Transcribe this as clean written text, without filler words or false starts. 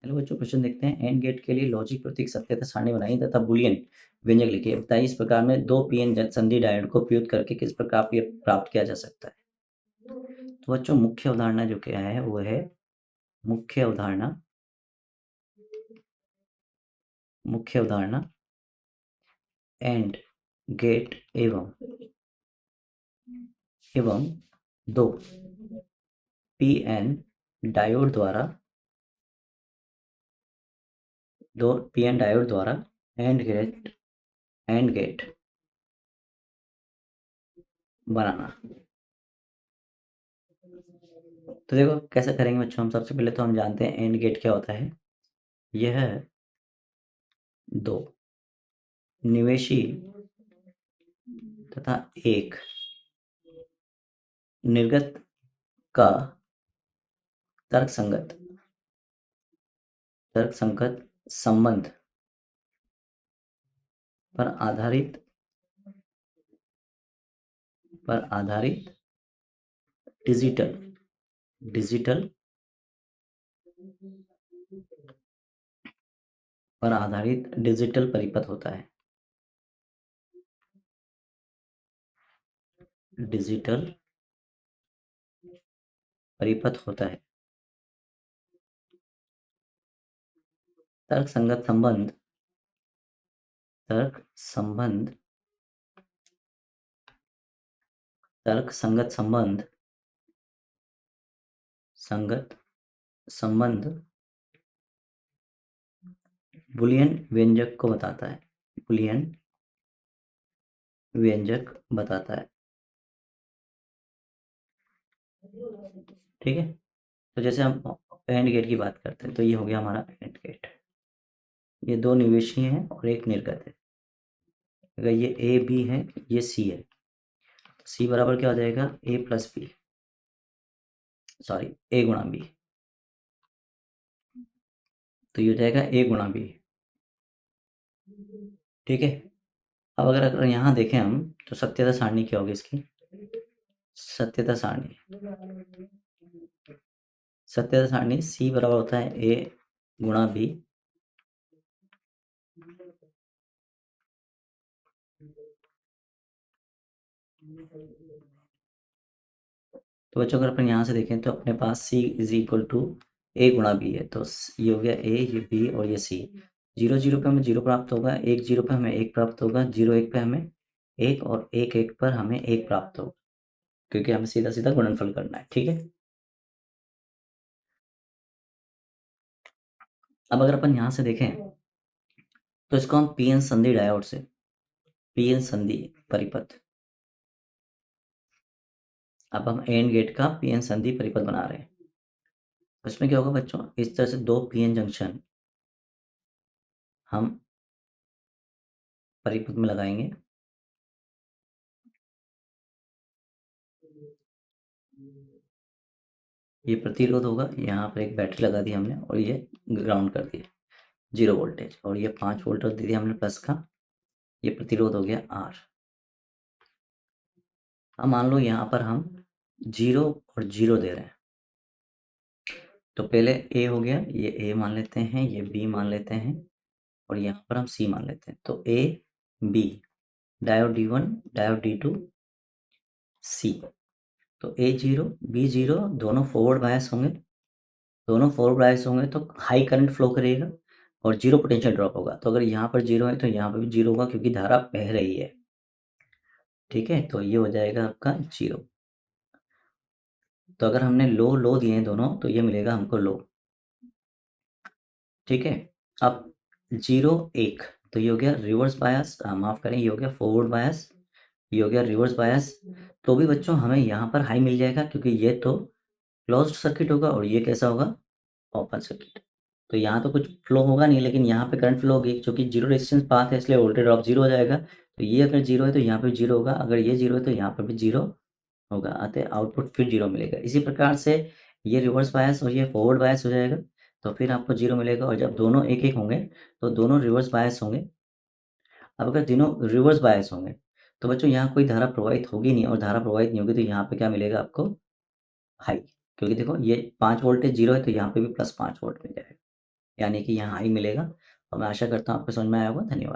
Hello बच्चों, question देखते हैं। एंड गेट के लिए लॉजिक प्रतीक सत्यता सारणी बनाई तथा बुलियन व्यंजक लिखिए। बताइए इस प्रकार में दो पीएन संधि डायोड को उपयोग करके किस प्रकार प्राप्त किया जा सकता है। तो बच्चों, मुख्य अवधारणा जो क्या है वो है मुख्य अवधारणा एंड गेट एवं दो पीएन डायोड द्वारा एंड गेट बनाना। तो देखो कैसे करेंगे बच्चों। हम सबसे पहले तो हम जानते हैं एंड गेट क्या होता है। यह दो निवेशी तथा एक निर्गत का तर्कसंगत संबंध पर आधारित डिजिटल परिपथ होता है। डिजिटल परिपथ होता है। तर्क संगत संबंध बुलियन व्यंजक को बताता है। ठीक है। तो जैसे हम एंड गेट की बात करते हैं तो ये हो गया हमारा एंड गेट। ये दो निवेशी हैं और एक निर्गत है। अगर ये ए बी है, ये सी है, सी बराबर क्या हो जाएगा, ए प्लस बी, सॉरी ए गुणा बी। तो ये हो जाएगा ए गुणा बी। ठीक है। अब अगर यहाँ देखें हम तो सत्यता सारणी क्या होगी इसकी। सत्यता सारणी सी बराबर होता है ए गुणा बी तो बच्चों अगर अपन यहाँ से देखें तो अपने पास सी इज इक्वल टू ए गुणा बी है। तो ये हो गया ए, ये बी और ये सी। 0 0 पे हमें 0 प्राप्त होगा, 1 0 पे हमें 1 प्राप्त होगा, 0 1 पे हमें 1 और 1 1 पर हमें 1 प्राप्त होगा, क्योंकि हमें सीधा सीधा गुणनफल करना है। ठीक है। अब अगर अपन यहाँ से देखें तो इसको हम पीएन संधि डायोड से पीएन संधि परिपथ, अब हम एंड गेट का पीएन संधि परिपथ बना रहे हैं। उसमें क्या होगा बच्चों, इस तरह से दो पीएन जंक्शन हम परिपथ में लगाएंगे। ये प्रतिरोध होगा, यहाँ पर एक बैटरी लगा दी हमने और ये ग्राउंड कर दिया 0 वोल्टेज, और ये 5 वोल्ट दे दिया हमने प्लस का। ये प्रतिरोध हो गया R। अब मान लो यहाँ पर हम 0 और 0 दे रहे हैं। तो पहले A हो गया, ये A मान लेते हैं, ये B मान लेते हैं और यहाँ पर हम C मान लेते हैं। तो A B diode D1 diode D2 C। तो A0 B0 दोनों फॉरवर्ड बायस होंगे तो हाई करंट फ्लो करेगा और 0 पोटेंशियल ड्रॉप होगा। तो अगर यहाँ पर 0 है तो यहाँ पर भी 0 होगा, क्योंकि धारा बह रही है। ठीक है। तो ये हो जाएगा आपका 0। तो अगर हमने लो दिए हैं दोनों तो ये मिलेगा हमको लो। ठीक है। अब 0 1 तो ये हो गया रिवर्स बायस, माफ करें, ये हो गया फॉरवर्ड बायस, ये हो गया रिवर्स बायस। तो भी बच्चों हमें यहाँ पर हाई मिल जाएगा, क्योंकि ये तो क्लोज्ड सर्किट होगा और ये कैसा होगा, ओपन सर्किट। तो यहाँ तो कुछ फ्लो होगा नहीं, लेकिन यहाँ पे करंट फ्लो होगी, क्योंकि 0 रेजिस्टेंस पाथ है इसलिए वोल्टेज ड्रॉप 0 हो जाएगा। तो ये अगर 0 है तो यहाँ पे 0 होगा, अगर ये 0 है तो यहाँ पर भी 0 होगा, अतः आउटपुट फिर 0 मिलेगा। इसी प्रकार से ये रिवर्स बायस और ये फॉरवर्ड बायस हो जाएगा, तो फिर आपको 0 मिलेगा। और जब दोनों एक एक होंगे तो दोनों रिवर्स बायस होंगे। अब अगर तीनों रिवर्स बायस होंगे तो बच्चों यहाँ कोई धारा प्रवाहित होगी नहीं, और धारा प्रवाहित नहीं होगी तो यहाँ पे क्या मिलेगा आपको, हाई। क्योंकि देखो ये 5 वोल्टेज 0 है तो यहाँ पे भी +5 वोल्ट मिल जाएगा, यानी कि यहाँ हाई मिलेगा और मैं आशा करता हूँ आपको समझ में आया होगा। धन्यवाद।